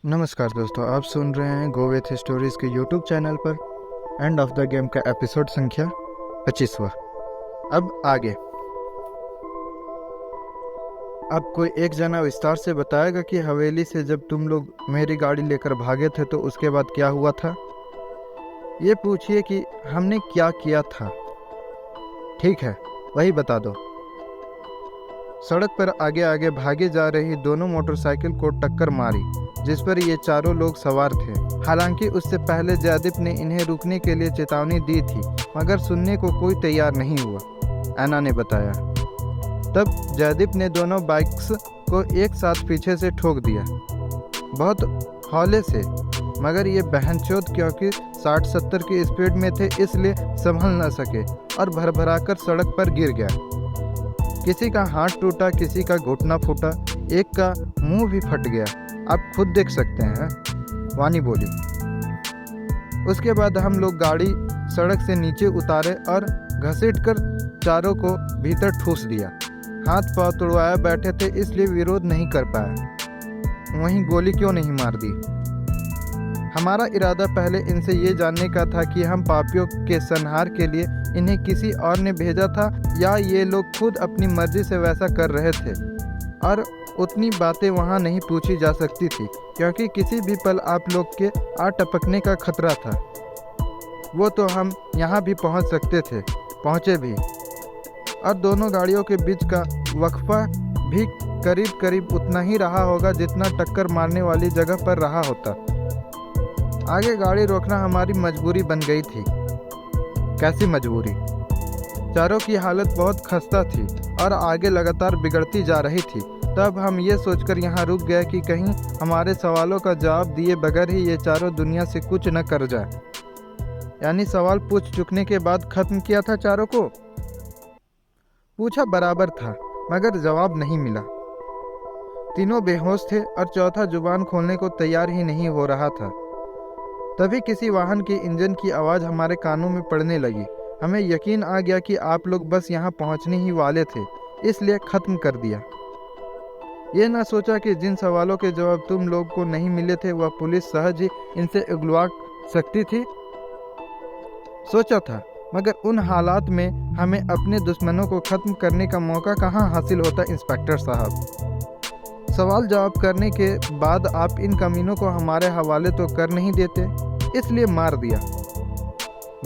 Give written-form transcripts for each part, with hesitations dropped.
नमस्कार दोस्तों, आप सुन रहे हैं गो विथ स्टोरीज के यूट्यूब चैनल पर एंड ऑफ द गेम का एपिसोड संख्या 25वां। अब आगे आपको एक जना विस्तार से बताएगा कि हवेली से जब तुम लोग मेरी गाड़ी लेकर भागे थे तो उसके बाद क्या हुआ था। ये पूछिए कि हमने क्या किया था। ठीक है, वही बता दो। सड़क पर आगे आगे भागे जा रही दोनों मोटरसाइकिल को टक्कर मारी जिस पर ये चारों लोग सवार थे। हालांकि उससे पहले जयदीप ने इन्हें रुकने के लिए चेतावनी दी थी मगर सुनने को कोई तैयार नहीं हुआ, ऐना ने बताया। तब जयदीप ने दोनों बाइक्स को एक साथ पीछे से ठोक दिया, बहुत हौले से, मगर ये बहनचोद क्योंकि 60-70 की स्पीड में थे इसलिए संभल न सके और भरभराकर सड़क पर गिर गया। किसी का हाथ टूटा, किसी का घुटना फूटा, एक का मुंह भी फट गया। आप खुद देख सकते हैं, वानी बोली। उसके बाद हम लोग गाड़ी सड़क से नीचे उतारे और घसीटकर चारों को भीतर ठूस दिया। हाथ पांव तुड़वाया बैठे थे इसलिए विरोध नहीं कर पाया। वहीं गोली क्यों नहीं मार दी। हमारा इरादा पहले इनसे ये जानने का था कि हम पापियों के संहार के लिए इन्हें किसी और ने भेजा था या ये लोग खुद अपनी मर्जी से वैसा कर रहे थे। और उतनी बातें वहाँ नहीं पूछी जा सकती थी क्योंकि किसी भी पल आप लोग के आ टपकने का खतरा था। वो तो हम यहाँ भी पहुँच सकते थे, पहुँचे भी। और दोनों गाड़ियों के बीच का वक्फा भी करीब करीब उतना ही रहा होगा जितना टक्कर मारने वाली जगह पर रहा होता। आगे गाड़ी रोकना हमारी मजबूरी बन गई थी। कैसी मजबूरी? चारों की हालत बहुत खस्ता थी और आगे लगातार बिगड़ती जा रही थी। तब हम ये सोचकर यहाँ रुक गए कि कहीं हमारे सवालों का जवाब दिए बगैर ही ये चारों दुनिया से कुछ न कर जाए। यानी सवाल पूछ चुकने के बाद खत्म किया था चारों को। पूछा बराबर था मगर जवाब नहीं मिला। तीनों बेहोश थे और चौथा जुबान खोलने को तैयार ही नहीं हो रहा था। तभी किसी वाहन के इंजन की आवाज़ हमारे कानों में पड़ने लगी। हमें यकीन आ गया कि आप लोग बस यहाँ पहुँचने ही वाले थे, इसलिए ख़त्म कर दिया। ये ना सोचा कि जिन सवालों के जवाब तुम लोग को नहीं मिले थे वह पुलिस सहज ही इनसे उगलवा सकती थी। सोचा था, मगर उन हालात में हमें अपने दुश्मनों को ख़त्म करने का मौका कहाँ हासिल होता। इंस्पेक्टर साहब, सवाल जवाब करने के बाद आप इन कमीनों को हमारे हवाले तो कर नहीं देते, इसलिए मार दिया।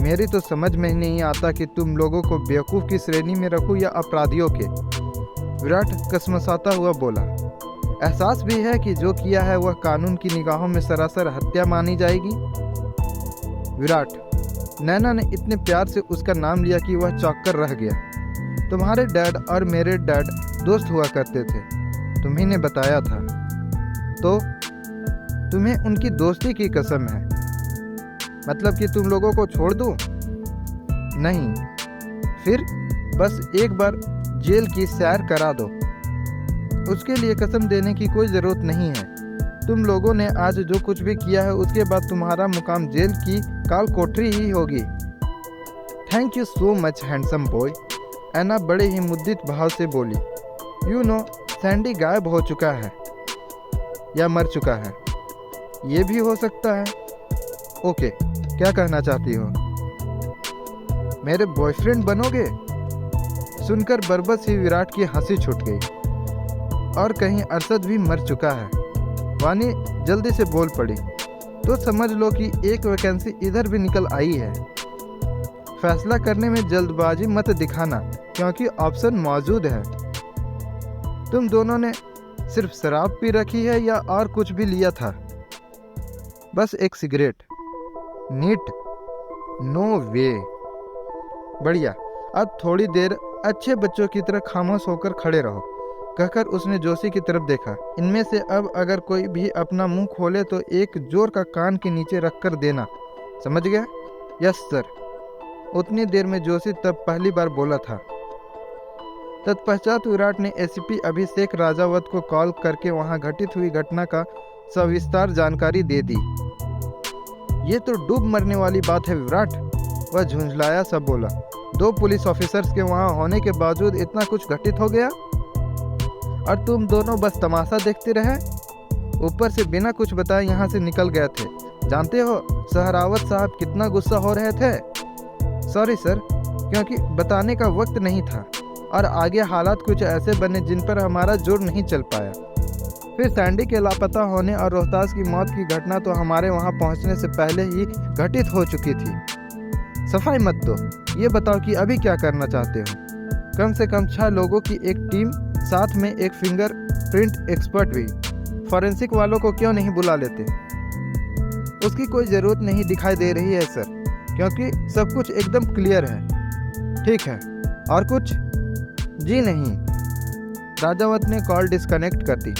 मेरी तो समझ में नहीं आता कि तुम लोगों को बेवकूफ़ की श्रेणी में रखूं या अपराधियों के। विराट कसमसाता हुआ बोला। एहसास भी है कि जो किया है वह कानून की निगाहों में सरासर हत्या मानी जाएगी। विराट, नैना ने इतने प्यार से उसका नाम लिया कि वह चौंक कर रह गया। तुम्हारे डैड और मेरे डैड दोस्त हुआ करते थे, तुम्ही ने बताया था। तो तुम्हें उनकी दोस्ती की कसम है? मतलब कि तुम लोगों को छोड़ दूं? नहीं, फिर बस एक बार जेल की सैर करा दो। उसके लिए कसम देने की कोई ज़रूरत नहीं है। तुम लोगों ने आज जो कुछ भी किया है उसके बाद तुम्हारा मुकाम जेल की काल कोठरी ही होगी। Thank you so much handsome boy, ऐना बड़े ही मुद्दित भाव से बोली। यू नो, सैंडी गायब हो चुका है या मर चुका है, ये भी हो सकता है। ओके, क्या कहना चाहती हो? मेरे बॉयफ्रेंड बनोगे? सुनकर बरबस ही विराट की हंसी छूट गई। और कहीं अरशद भी मर चुका है? वानी जल्दी से बोल पड़ी। तो समझ लो कि एक वैकेंसी इधर भी निकल आई है। फैसला करने में जल्दबाजी मत दिखाना क्योंकि ऑप्शन मौजूद है। तुम दोनों ने सिर्फ शराब पी रखी है या और कुछ भी लिया था? बस एक सिगरेट। नीट, नो वे। बढ़िया, अब थोड़ी देर अच्छे बच्चों की तरह खामोश होकर खड़े रहो, कहकर उसने जोशी की तरफ देखा। इनमें से अब अगर कोई भी अपना मुंह खोले तो एक जोर का कान के नीचे रख कर देना, समझ गया? Yes sir. उतनी देर में जोशी तब पहली बार बोला था। तत्पश्चात विराट ने एसीपी अभिषेक राजावत को कॉल करके वहां घटित हुई घटना का सविस्तार जानकारी दे दी। ये तो डूब मरने वाली बात है विराट, वह झुंझलाया सा बोला। 2 पुलिस ऑफिसर्स के वहां होने के बावजूद इतना कुछ घटित हो गया और तुम दोनों बस तमाशा देखते रहे। ऊपर से बिना कुछ बताए यहाँ से निकल गए थे। जानते हो सहरावत साहब कितना गुस्सा हो रहे थे? सॉरी सर, क्योंकि बताने का वक्त नहीं था और आगे हालात कुछ ऐसे बने जिन पर हमारा जोर नहीं चल पाया। फिर सैंडी के लापता होने और रोहतास की मौत की घटना तो हमारे वहाँ पहुँचने से पहले ही घटित हो चुकी थी। सफाई मत दो, ये बताओ कि अभी क्या करना चाहते हो? कम से कम 6 लोगों की एक टीम, साथ में एक फिंगर प्रिंट एक्सपर्ट भी। फॉरेंसिक वालों को क्यों नहीं बुला लेते? उसकी कोई ज़रूरत नहीं दिखाई दे रही है सर, क्योंकि सब कुछ एकदम क्लियर है। ठीक है, और कुछ? जी नहीं। राजावत ने कॉल डिस्कनेक्ट कर दी।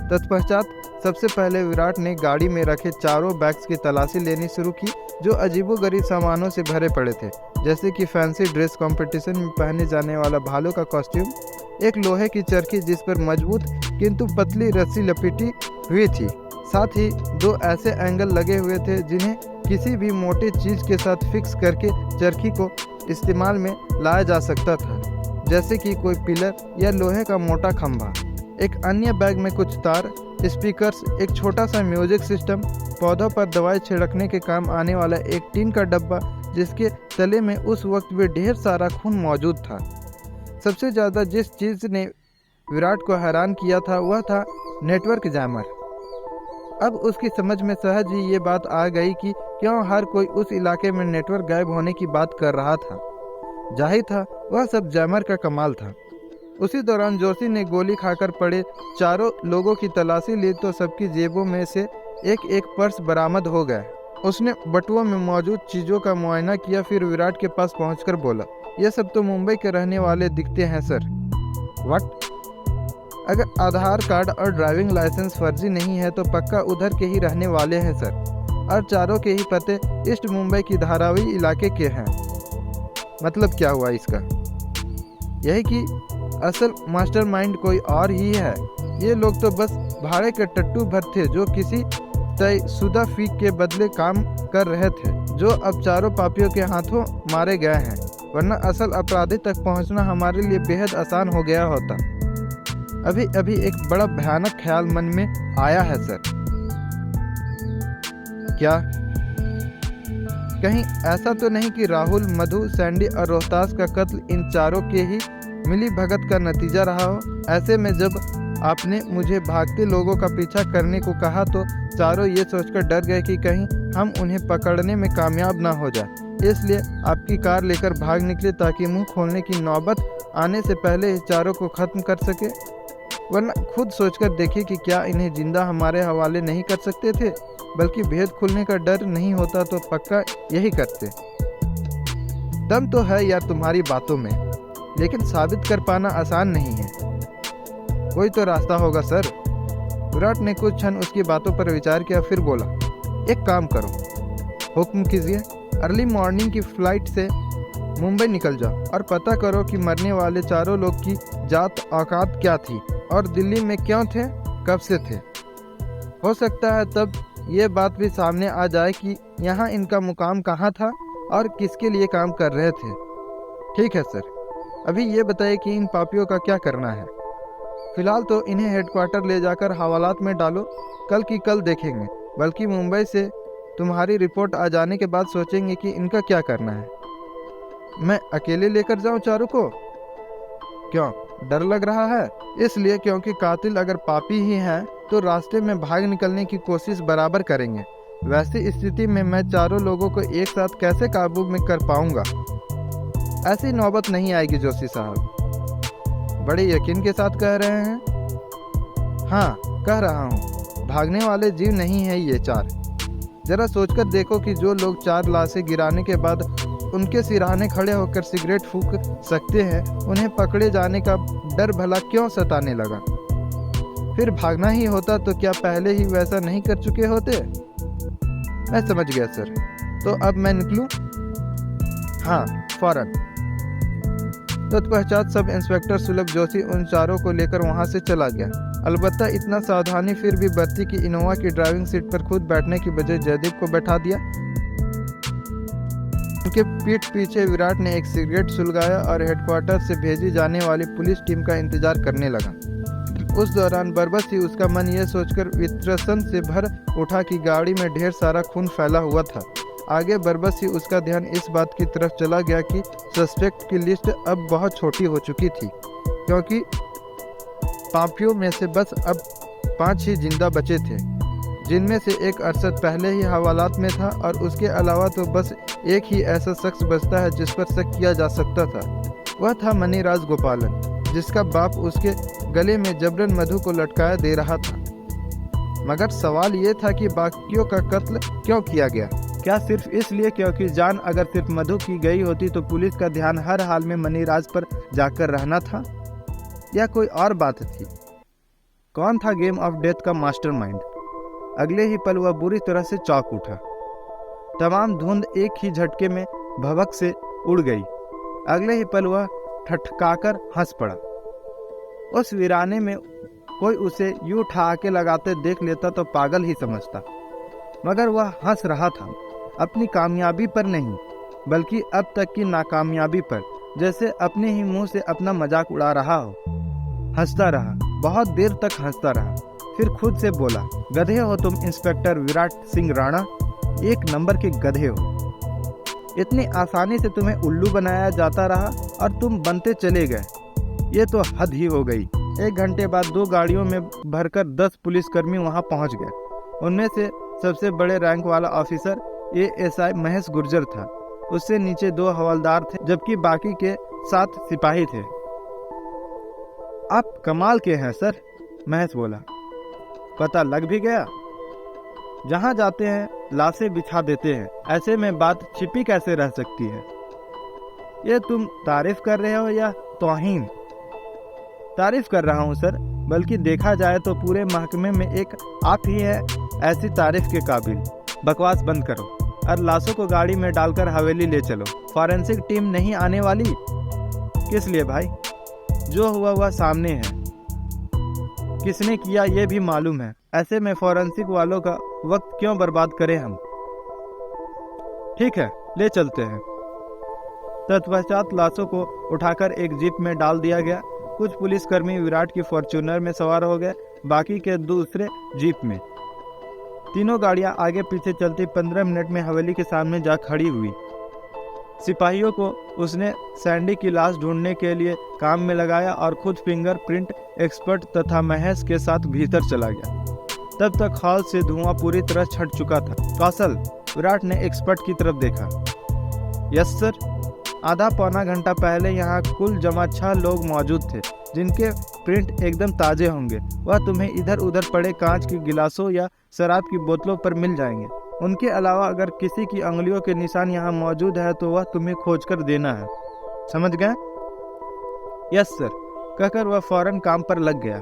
तत्पश्चात सबसे पहले विराट ने गाड़ी में रखे चारों बैग्स की तलाशी लेनी शुरू की, जो अजीबोगरीब सामानों से भरे पड़े थे, जैसे कि फैंसी ड्रेस, कंपटीशन में पहने जाने वाला भालू का कॉस्ट्यूम, एक लोहे की चरखी जिस पर मजबूत किंतु पतली रस्सी लपेटी हुई थी, साथ ही 2 ऐसे एंगल लगे हुए थे जिन्हें किसी भी मोटे चीज़ के साथ फिक्स करके चरखी को इस्तेमाल में लाया जा सकता था, जैसे कि कोई पिलर या लोहे का मोटा खंभा। एक अन्य बैग में कुछ तार, स्पीकर्स, एक छोटा सा म्यूजिक सिस्टम, पौधों पर दवाई छिड़कने के काम आने वाला एक टीन का डब्बा जिसके तले में उस वक्त भी ढेर सारा खून मौजूद था। सबसे ज़्यादा जिस चीज़ ने विराट को हैरान किया था वह था नेटवर्क जैमर। अब उसकी समझ में सहज ही ये बात आ गई कि क्यों हर कोई उस इलाके में नेटवर्क गायब होने की बात कर रहा था। जाहिर था वह सब जैमर का कमाल था। उसी दौरान जोशी ने गोली खाकर पड़े चारों लोगों की तलाशी ली तो सबकी जेबों में से एक एक पर्स बरामद हो गया। उसने बटुओं में मौजूद चीज़ों का मुआयना किया, फिर विराट के पास पहुंचकर बोला, यह सब तो मुंबई के रहने वाले दिखते हैं सर। व्हाट? अगर आधार कार्ड और ड्राइविंग लाइसेंस फर्जी नहीं है तो पक्का उधर के ही रहने वाले हैं सर, और चारों के ही पते ईस्ट मुंबई की धारावी इलाके के हैं। मतलब क्या हुआ इसका? यही कि असल मास्टरमाइंड कोई और ही है। ये लोग तो बस भाड़े के टट्टू भर थे जो किसी तयशुदा फी के बदले काम कर रहे थे, जो अब चारों पापियों के हाथों मारे गए हैं, वरना असल अपराधी तक पहुंचना हमारे लिए बेहद आसान हो गया होता। अभी अभी एक बड़ा भयानक ख्याल मन में आया है सर। क्या? कहीं ऐसा तो नहीं कि राहुल, मधु, सैंडी और रोहतास का कत्ल इन चारों के ही मिली भगत का नतीजा रहा हो? ऐसे में जब आपने मुझे भागते लोगों का पीछा करने को कहा तो चारों ये सोचकर डर गए कि कहीं हम उन्हें पकड़ने में कामयाब ना हो जाए, इसलिए आपकी कार लेकर भाग निकले ताकि मुंह खोलने की नौबत आने से पहले इस चारों को खत्म कर सके। वरना खुद सोचकर देखिए कि क्या इन्हें जिंदा हमारे हवाले नहीं कर सकते थे, बल्कि भेद खुलने का डर नहीं होता तो पक्का यही करते। दम तो है यार तुम्हारी बातों में, लेकिन साबित कर पाना आसान नहीं है। कोई तो रास्ता होगा सर। विराट ने कुछ क्षण उसकी बातों पर विचार किया, फिर बोला, एक काम करो, हुक्म कीजिए। अर्ली मॉर्निंग की फ्लाइट से मुंबई निकल जाओ और पता करो कि मरने वाले चारों लोग की जात औकात क्या थी और दिल्ली में क्यों थे, कब से थे। हो सकता है तब ये बात भी सामने आ जाए कि यहाँ इनका मुकाम कहाँ था और किसके लिए काम कर रहे थे। ठीक है सर, अभी ये बताइए कि इन पापियों का क्या करना है। फिलहाल तो इन्हें हेडक्वार्टर ले जाकर हवालात में डालो, कल की कल देखेंगे, बल्कि मुंबई से तुम्हारी रिपोर्ट आ जाने के बाद सोचेंगे कि इनका क्या करना है। मैं अकेले लेकर जाऊं चारों को? क्यों, डर लग रहा है? इसलिए क्योंकि कातिल अगर पापी ही हैं तो रास्ते में भाग निकलने की कोशिश बराबर करेंगे। वैसी स्थिति में मैं चारों लोगों को एक साथ कैसे काबू में कर पाऊंगा? ऐसी नौबत नहीं आएगी जोशी साहब। बड़े यकीन के साथ कह रहे हैं? हाँ, कह रहा हूँ, भागने वाले जीव नहीं है ये 4। जरा सोचकर देखो कि जो लोग 4 लाशें गिराने के बाद उनके सिरहाने खड़े होकर सिगरेट फूंक सकते हैं, उन्हें पकड़े जाने का डर भला क्यों सताने लगा? फिर भागना ही होता तो क्या पहले ही वैसा नहीं कर चुके होते? मैं समझ गया सर, तो अब मैं निकलूं? हाँ, फौरन। तत्पश्चात सब इंस्पेक्टर सुलभ जोशी उन चारों को लेकर वहां से चला गया। अलबत्ता इतना सावधानी फिर भी बरती कि इनोवा की ड्राइविंग सीट पर खुद बैठने की बजाय जयदीप को बैठा दिया। उनके पीठ पीछे विराट ने एक सिगरेट सुलगाया और हेडक्वार्टर से भेजी जाने वाली पुलिस टीम का इंतजार करने लगा। उस दौरान बरबस ही उसका मन यह सोचकर वित्रसन से भर उठा कि गाड़ी में ढेर सारा खून फैला हुआ था। आगे बरबस ही उसका ध्यान इस बात की तरफ चला गया कि सस्पेक्ट की लिस्ट अब बहुत छोटी हो चुकी थी, क्योंकि पापियों में से बस अब 5 ही जिंदा बचे थे, जिनमें से एक अरशद पहले ही हवालात में था और उसके अलावा तो बस एक ही ऐसा शख्स बचता है जिस पर शक किया जा सकता था। वह था मनीराज गोपालन, जिसका बाप उसके गले में जबरन मधु को लटकाया दे रहा था। मगर सवाल ये था कि बाकियों का कत्ल क्यों किया गया? क्या सिर्फ इसलिए क्योंकि जान अगर सिर्फ मधु की गई होती तो पुलिस का ध्यान हर हाल में मनीराज पर जाकर रहना था, या कोई और बात थी? कौन था गेम ऑफ डेथ का मास्टरमाइंड? अगले ही पल वह बुरी तरह से चौंक उठा। तमाम धुंध एक ही झटके में भभक से उड़ गई। अगले ही पल वह ठठकाकर हंस पड़ा। उस वीराने में कोई उसे यूं ठहाके लगाते देख लेता तो पागल ही समझता, मगर वह हंस रहा था, अपनी कामयाबी पर नहीं बल्कि अब तक की नाकामयाबी पर, जैसे अपने ही मुंह से अपना मजाक उड़ा रहा हो। हंसता रहा, बहुत देर तक हंसता रहा, फिर खुद से बोला, गधे हो तुम इंस्पेक्टर विराट सिंह राणा, एक नंबर के गधे हो। इतनी आसानी से तुम्हें उल्लू बनाया जाता रहा और तुम बनते चले गए, ये तो हद ही हो गई। 1 घंटे बाद 2 गाड़ियों में भरकर 10 पुलिसकर्मी वहां पहुंच गए। उनमें से सबसे बड़े रैंक वाला ऑफिसर एएसआई महेश गुर्जर था। उससे नीचे 2 हवलदार थे, जबकि बाकी के 7 सिपाही थे। आप कमाल के हैं सर, महेश बोला। पता लग भी गया? जहां जाते हैं लाशें बिछा देते हैं, ऐसे में बात छिपी कैसे रह सकती है? ये तुम तारीफ कर रहे हो या तौहीन? तारीफ कर रहा हूं सर, बल्कि देखा जाए तो पूरे महकमे में एक आप ही है ऐसी तारीफ के काबिल। बकवास बंद करो और लाशों को गाड़ी में डालकर हवेली ले चलो। फॉरेंसिक टीम नहीं आने वाली? किस लिए भाई? जो हुआ वह सामने है, किसने किया ये भी मालूम है। ऐसे में फॉरेंसिक वालों का वक्त क्यों बर्बाद करें हम? ठीक है, ले चलते हैं। तत्पश्चात लाशों को उठाकर एक जीप में डाल दिया गया। कुछ पुलिसकर्मी विराट की फॉर्च्यूनर में सवार हो गए, बाकी के दूसरे जीप में। तीनों गाड़ियां आगे पीछे चलती 15 मिनट में हवेली के सामने जा खड़ी हुई। सिपाहियों को उसने सैंडी की लाश ढूंढने के लिए काम में लगाया और खुद फिंगरप्रिंट एक्सपर्ट तथा महेश के साथ भीतर चला गया। तब तक हॉल से धुआं पूरी तरह छट चुका था। कौशल, विराट ने एक्सपर्ट की तरफ देखा। Yes sir. आधा पौना घंटा पहले यहाँ कुल जमा 6 लोग मौजूद थे, जिनके प्रिंट एकदम ताजे होंगे। वह तुम्हें इधर उधर पड़े कांच के गिलासों या शराब की बोतलों पर मिल जाएंगे। उनके अलावा अगर किसी की अंगुलियों के निशान यहाँ मौजूद है तो वह तुम्हें खोजकर देना है। समझ गए? यस सर, कहकर वह फौरन काम पर लग गया।